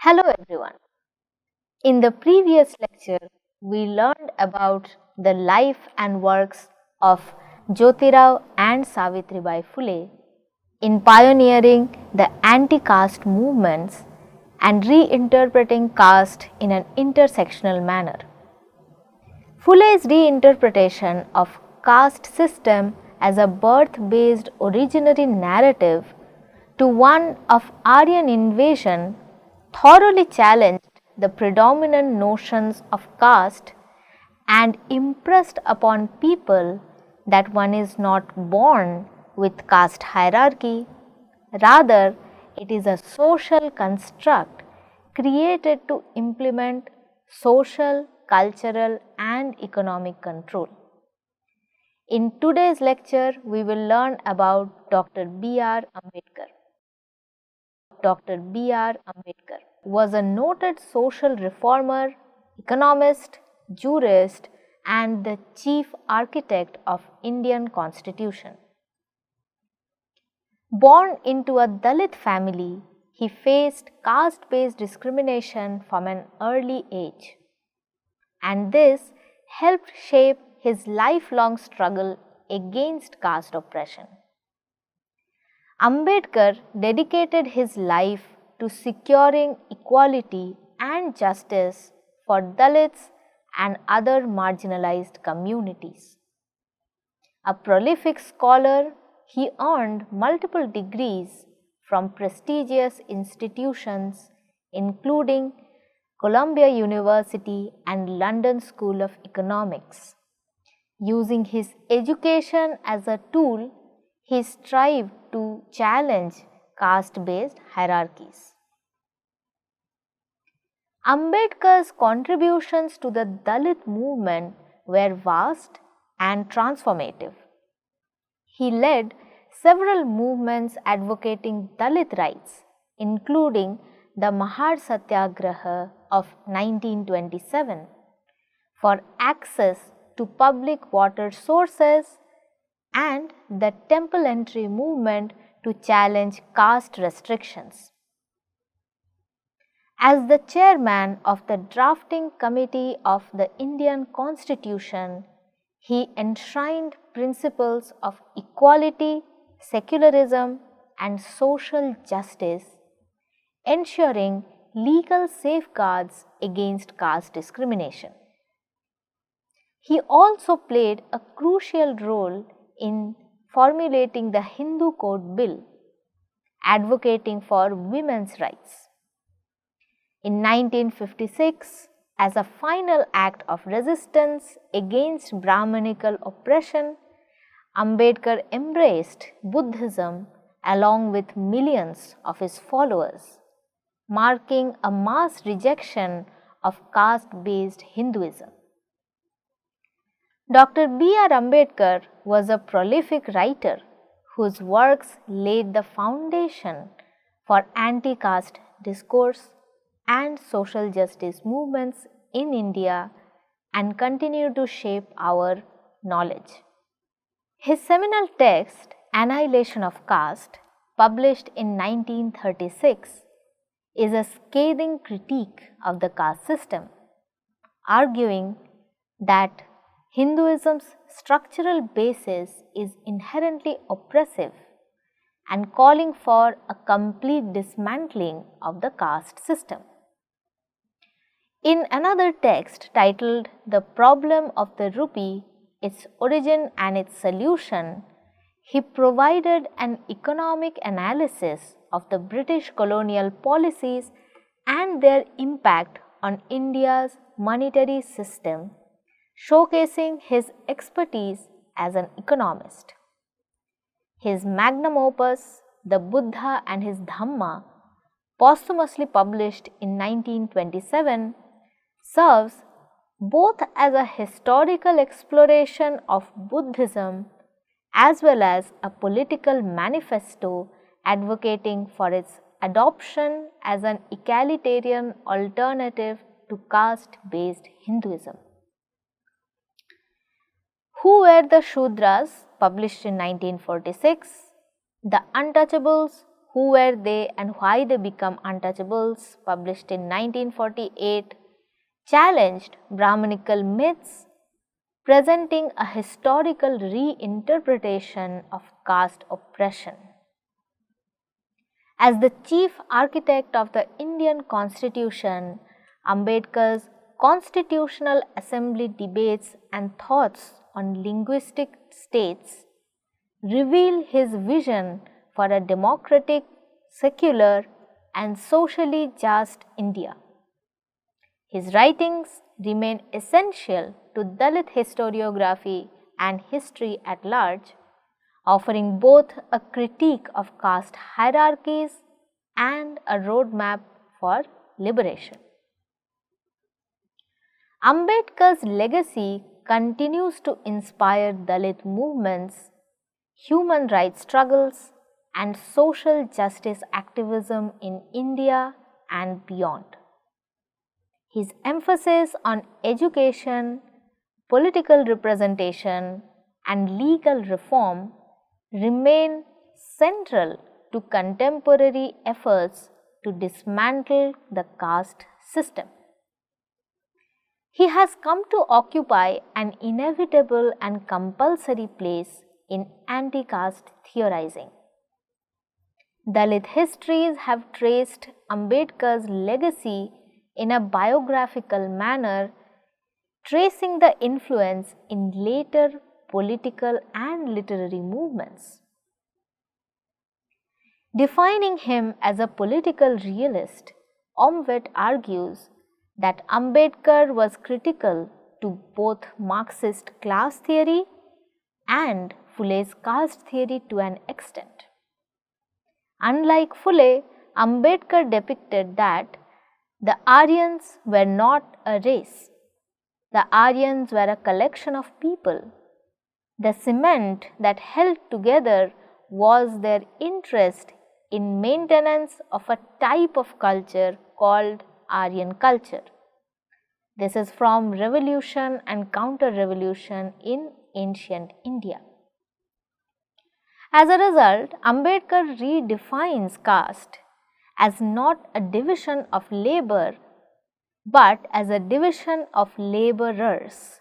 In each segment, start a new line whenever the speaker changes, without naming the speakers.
Hello everyone. In the previous lecture, we learned about the life and works of Jyotirao and Savitribai Phule in pioneering the anti-caste movements and reinterpreting caste in an intersectional manner. Phule's reinterpretation of caste system as a birth-based originary narrative to one of Aryan invasion thoroughly challenged the predominant notions of caste and impressed upon people that one is not born with caste hierarchy, rather it is a social construct created to implement social, cultural and economic control. In today's lecture, we will learn about Dr. B.R. Ambedkar. Dr. B.R. Ambedkar was a noted social reformer, economist, jurist and the chief architect of Indian Constitution. Born into a Dalit family, he faced caste-based discrimination from an early age, and this helped shape his lifelong struggle against caste oppression. Ambedkar dedicated his life to securing equality and justice for Dalits and other marginalized communities. A prolific scholar, he earned multiple degrees from prestigious institutions including Columbia University and London School of Economics. Using his education as a tool, he strived to challenge caste-based hierarchies. Ambedkar's contributions to the Dalit movement were vast and transformative. He led several movements advocating Dalit rights, including the Mahad Satyagraha of 1927 for access to public water sources and the temple entry movement to challenge caste restrictions. As the chairman of the drafting committee of the Indian Constitution, he enshrined principles of equality, secularism and social justice, ensuring legal safeguards against caste discrimination. He also played a crucial role in formulating the Hindu Code Bill, advocating for women's rights. In 1956, as a final act of resistance against Brahmanical oppression, Ambedkar embraced Buddhism along with millions of his followers, marking a mass rejection of caste-based Hinduism. Dr. B.R. Ambedkar was a prolific writer whose works laid the foundation for anti-caste discourse and social justice movements in India and continue to shape our knowledge. His seminal text, Annihilation of Caste, published in 1936, is a scathing critique of the caste system, arguing that Hinduism's structural basis is inherently oppressive and calling for a complete dismantling of the caste system. In another text titled The Problem of the Rupee, Its Origin and Its Solution, he provided an economic analysis of the British colonial policies and their impact on India's monetary system, showcasing his expertise as an economist. His magnum opus, The Buddha and His Dhamma, posthumously published in 1927, serves both as a historical exploration of Buddhism as well as a political manifesto advocating for its adoption as an egalitarian alternative to caste-based Hinduism. Who Were the Shudras, published in 1946, The Untouchables, Who Were They and Why They Become Untouchables, published in 1948, challenged Brahmanical myths, presenting a historical reinterpretation of caste oppression. As the chief architect of the Indian Constitution, Ambedkar's Constitutional Assembly debates and thoughts on linguistic states reveal his vision for a democratic, secular, and socially just India. His writings remain essential to Dalit historiography and history at large, offering both a critique of caste hierarchies and a roadmap for liberation. Ambedkar's legacy continues to inspire Dalit movements, human rights struggles, and social justice activism in India and beyond. His emphasis on education, political representation, and legal reform remain central to contemporary efforts to dismantle the caste system. He has come to occupy an inevitable and compulsory place in anti-caste theorizing. Dalit histories have traced Ambedkar's legacy in a biographical manner, tracing the influence in later political and literary movements. Defining him as a political realist, Omvedt argues that Ambedkar was critical to both Marxist class theory and Phule's caste theory to an extent. Unlike Phule, Ambedkar depicted that the Aryans were not a race. The Aryans were a collection of people. The cement that held together was their interest in maintenance of a type of culture called Aryan culture. This is from Revolution and Counter-Revolution in Ancient India. As a result, Ambedkar redefines caste as not a division of labor but as a division of laborers.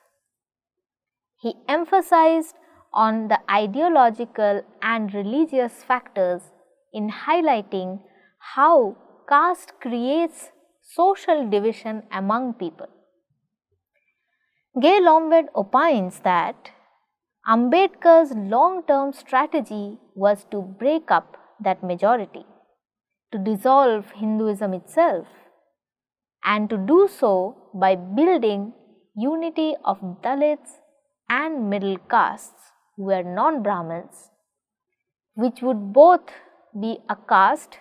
He emphasized on the ideological and religious factors in highlighting how caste creates social division among people. Gail Omvedt opines that Ambedkar's long-term strategy was to break up that majority, to dissolve Hinduism itself, and to do so by building unity of Dalits and middle castes who were non-Brahmins, which would both be a caste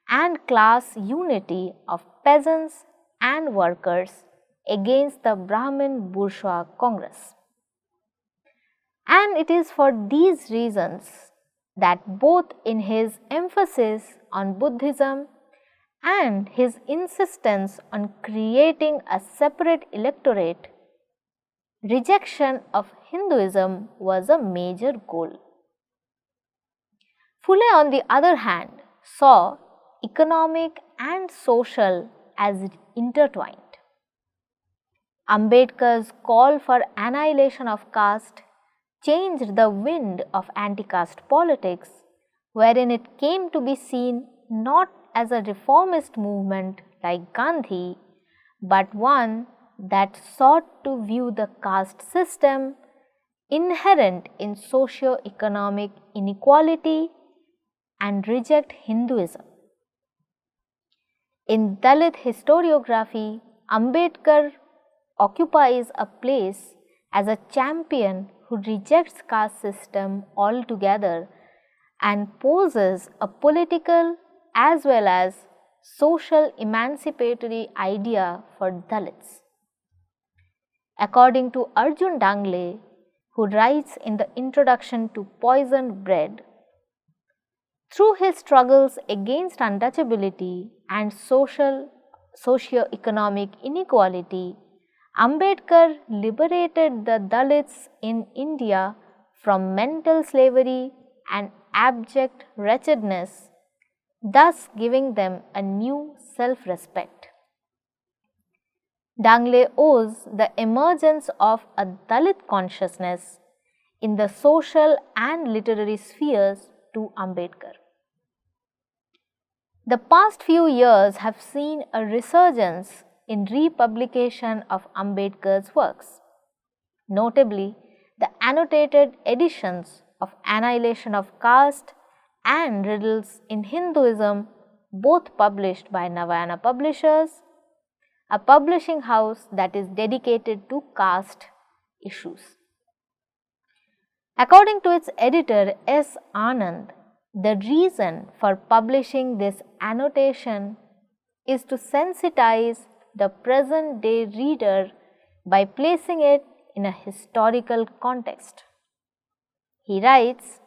and class unity of peasants and workers against the Brahmin bourgeois Congress. And it is for these reasons that both in his emphasis on Buddhism and his insistence on creating a separate electorate, rejection of Hinduism was a major goal. Phule, on the other hand, saw economic and social as intertwined. Ambedkar's call for annihilation of caste changed the wind of anti-caste politics, wherein it came to be seen not as a reformist movement like Gandhi, but one that sought to view the caste system inherent in socio-economic inequality and reject Hinduism. In Dalit historiography, Ambedkar occupies a place as a champion who rejects caste system altogether and poses a political as well as social emancipatory idea for Dalits. According to Arjun Dangle, who writes in the introduction to Poisoned Bread, through his struggles against untouchability and socio-economic inequality, Ambedkar liberated the Dalits in India from mental slavery and abject wretchedness thus giving them a new self-respect. Dangle owes the emergence of a Dalit consciousness in the social and literary spheres to Ambedkar. The past few years have seen a resurgence in republication of Ambedkar's works, notably the annotated editions of Annihilation of Caste and Riddles in Hinduism, both published by Navayana Publishers, a publishing house that is dedicated to caste issues. According to its editor S. Anand, the reason for publishing this annotation is to sensitize the present day reader by placing it in a historical context. He writes,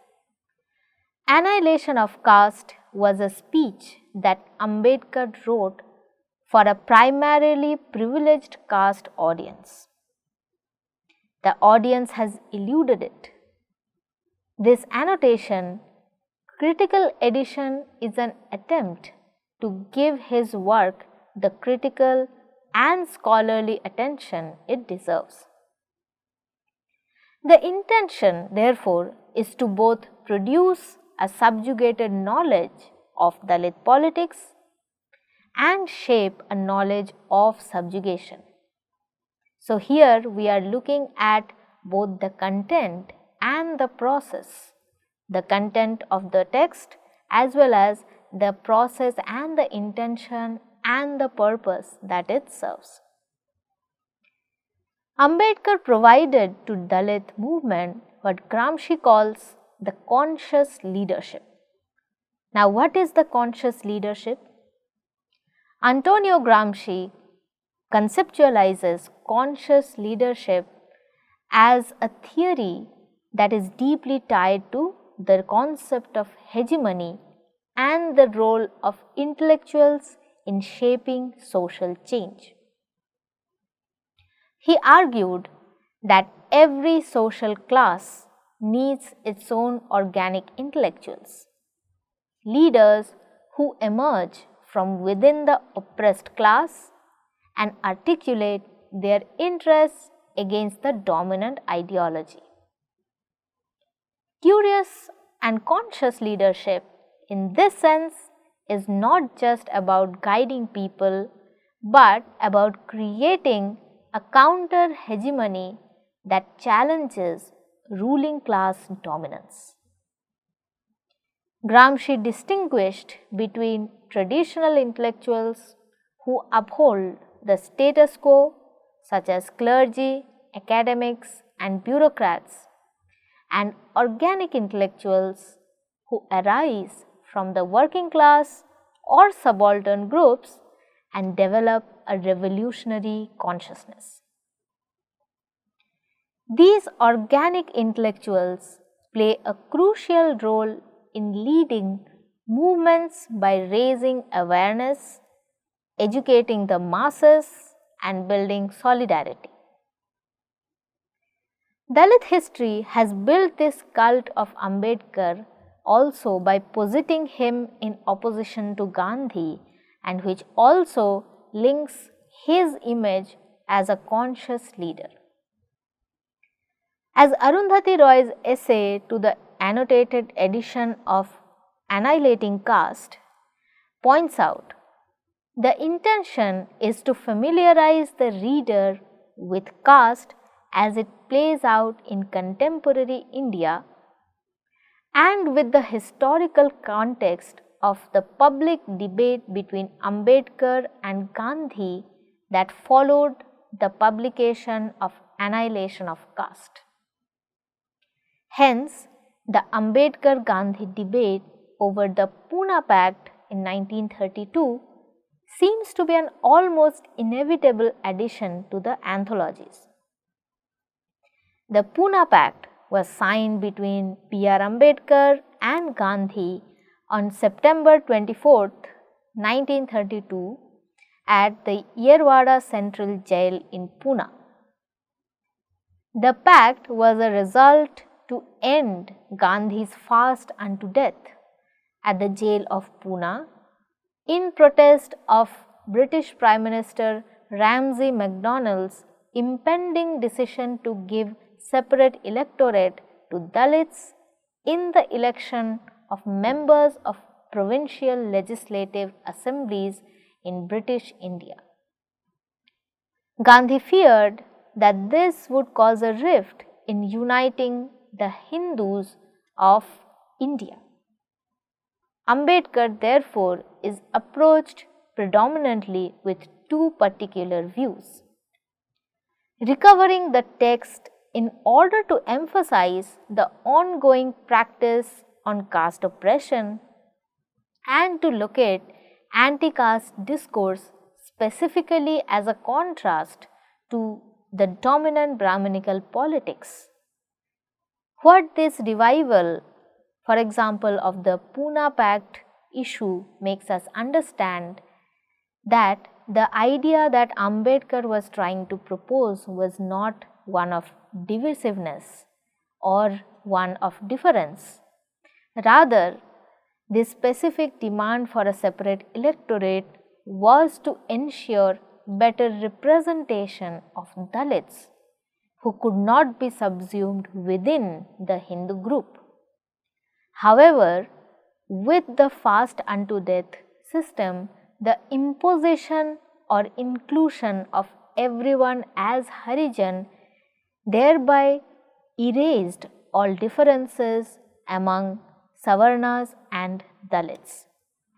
Annihilation of Caste was a speech that Ambedkar wrote for a primarily privileged caste audience. The audience has eluded it. This annotation, critical edition, is an attempt to give his work the critical and scholarly attention it deserves. The intention, therefore, is to both produce a subjugated knowledge of Dalit politics and shape a knowledge of subjugation. So, here we are looking at both the content and the process, the content of the text as well as the process and the intention and the purpose that it serves. Ambedkar provided to Dalit movement what Gramsci calls the conscious leadership. Now, what is the conscious leadership? Antonio Gramsci conceptualizes conscious leadership as a theory that is deeply tied to the concept of hegemony and the role of intellectuals in shaping social change. He argued that every social class needs its own organic intellectuals, leaders who emerge from within the oppressed class and articulate their interests against the dominant ideology. Curious and conscious leadership, in this sense, is not just about guiding people, but about creating a counter hegemony that challenges ruling class dominance. Gramsci distinguished between traditional intellectuals who uphold the status quo, such as clergy, academics, and bureaucrats, and organic intellectuals who arise from the working class or subaltern groups and develop a revolutionary consciousness. These organic intellectuals play a crucial role in leading movements by raising awareness, educating the masses, and building solidarity. Dalit history has built this cult of Ambedkar also by positing him in opposition to Gandhi, and which also links his image as a conscious leader. As Arundhati Roy's essay to the annotated edition of Annihilating Caste points out, the intention is to familiarize the reader with caste as it plays out in contemporary India and with the historical context of the public debate between Ambedkar and Gandhi that followed the publication of Annihilation of Caste. Hence, the Ambedkar-Gandhi debate over the Pune Pact in 1932 seems to be an almost inevitable addition to the anthologies. The Pune Pact was signed between P.R. Ambedkar and Gandhi on September 24, 1932 at the Yerwada Central Jail in Pune. The pact was a result to end Gandhi's fast unto death, at the jail of Pune in protest of British Prime Minister Ramsay MacDonald's impending decision to give separate electorate to Dalits in the election of members of provincial legislative assemblies in British India. Gandhi feared that this would cause a rift in uniting the Hindus of India. Ambedkar therefore is approached predominantly with two particular views: recovering the text in order to emphasize the ongoing practice on caste oppression and to locate anti-caste discourse specifically as a contrast to the dominant Brahminical politics. What this revival, for example, of the Pune Pact issue makes us understand that the idea that Ambedkar was trying to propose was not one of divisiveness or one of difference. Rather, the specific demand for a separate electorate was to ensure better representation of Dalits who could not be subsumed within the Hindu group. However, with the fast unto death system, the imposition or inclusion of everyone as Harijan thereby erased all differences among Savarnas and Dalits,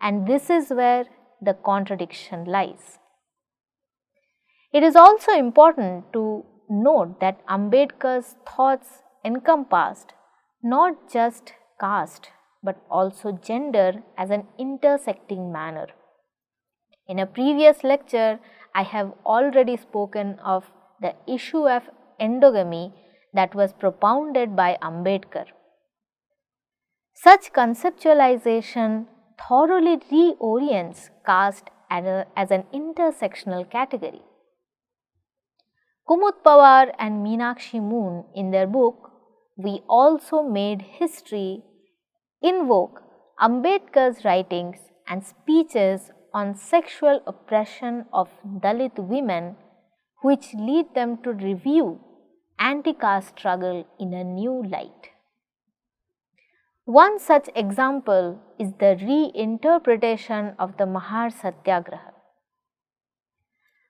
and this is where the contradiction lies. It is also important to note that Ambedkar's thoughts encompassed not just caste but also gender as an intersecting manner. In a previous lecture, I have already spoken of the issue of endogamy that was propounded by Ambedkar. Such conceptualization thoroughly reorients caste as an intersectional category. Kumud Pawar and Meenakshi Moon in their book We Also Made History invoke Ambedkar's writings and speeches on sexual oppression of Dalit women, which lead them to review anti-caste struggle in a new light. One such example is the reinterpretation of the Mahar Satyagraha.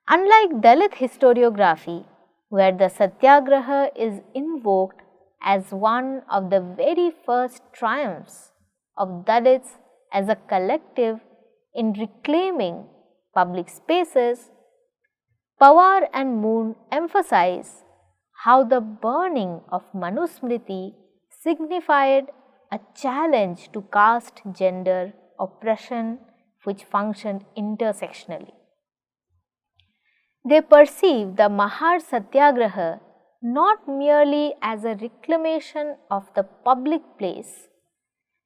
Unlike Dalit historiography, where the Satyagraha is invoked as one of the very first triumphs of Dalits as a collective in reclaiming public spaces, Pawar and Moon emphasize how the burning of Manusmriti signified a challenge to caste gender oppression which functioned intersectionally. They perceive the Mahar Satyagraha not merely as a reclamation of the public place,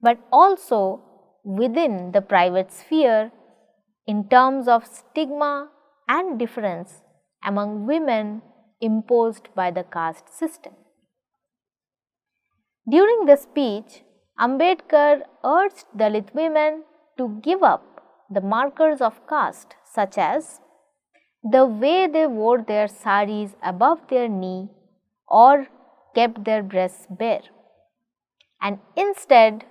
but also within the private sphere in terms of stigma and difference among women imposed by the caste system. During the speech, Ambedkar urged Dalit women to give up the markers of caste, such as the way they wore their saris above their knee or kept their breasts bare, and instead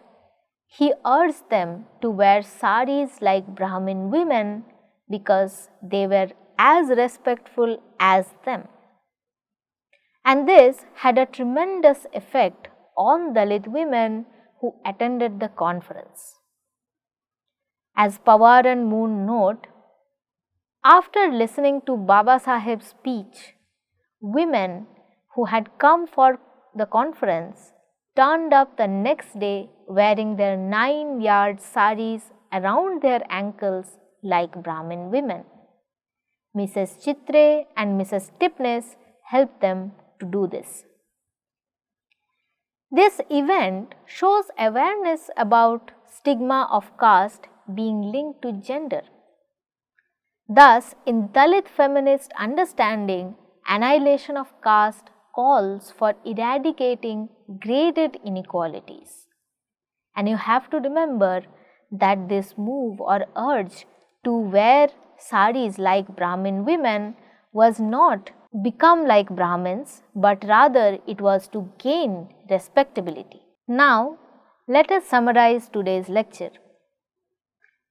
he urged them to wear saris like Brahmin women because they were as respectful as them. And this had a tremendous effect on Dalit women who attended the conference. As Pawar and Moon note, after listening to Baba Saheb's speech, women who had come for the conference turned up the next day wearing their 9-yard saris around their ankles like Brahmin women. Mrs. Chitre and Mrs. Tipnis helped them to do this. This event shows awareness about stigma of caste being linked to gender. Thus, in Dalit feminist understanding, annihilation of caste calls for eradicating graded inequalities. And you have to remember that this move or urge to wear saris like Brahmin women was not become like Brahmins, but rather it was to gain respectability. Now, let us summarize today's lecture.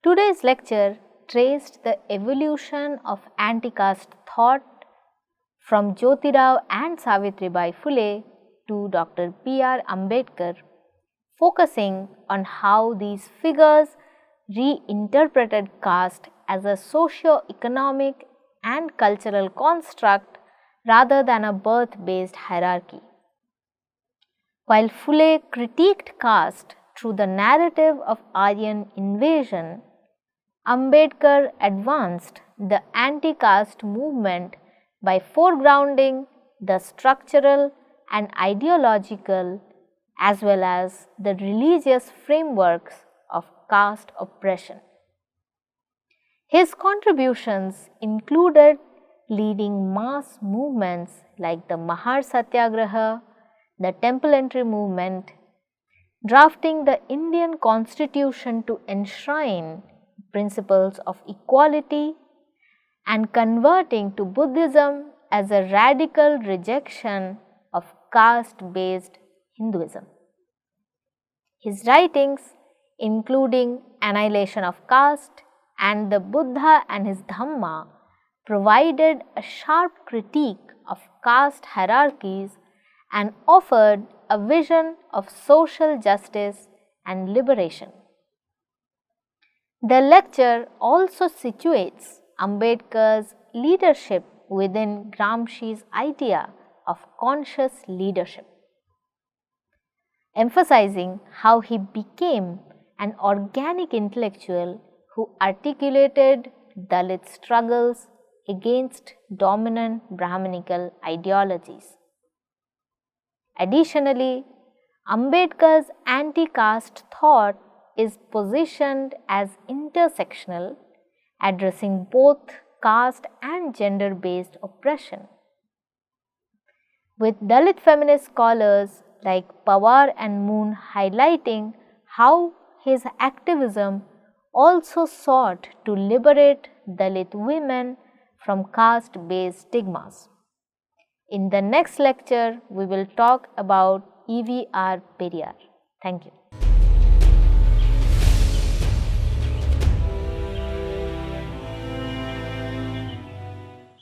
Today's lecture traced the evolution of anti-caste thought from Jyotirao and Savitribai Phule to Dr. B.R. Ambedkar, focusing on how these figures reinterpreted caste as a socio-economic and cultural construct rather than a birth-based hierarchy. While Phule critiqued caste through the narrative of Aryan invasion, Ambedkar advanced the anti-caste movement by foregrounding the structural and ideological as well as the religious frameworks of caste oppression. His contributions included leading mass movements like the Mahar Satyagraha, the Temple Entry movement, drafting the Indian Constitution to enshrine principles of equality, and converting to Buddhism as a radical rejection of caste-based Hinduism. His writings, including Annihilation of Caste and the Buddha and his Dhamma, provided a sharp critique of caste hierarchies and offered a vision of social justice and liberation. The lecture also situates Ambedkar's leadership within Gramsci's idea of conscious leadership, emphasizing how he became an organic intellectual who articulated Dalit struggles against dominant Brahminical ideologies. Additionally, Ambedkar's anti-caste thought is positioned as intersectional, addressing both caste and gender-based oppression. With Dalit feminist scholars like Pawar and Moon highlighting how his activism also sought to liberate Dalit women from caste-based stigmas. In the next lecture, we will talk about E.V.R. Periyar. Thank you.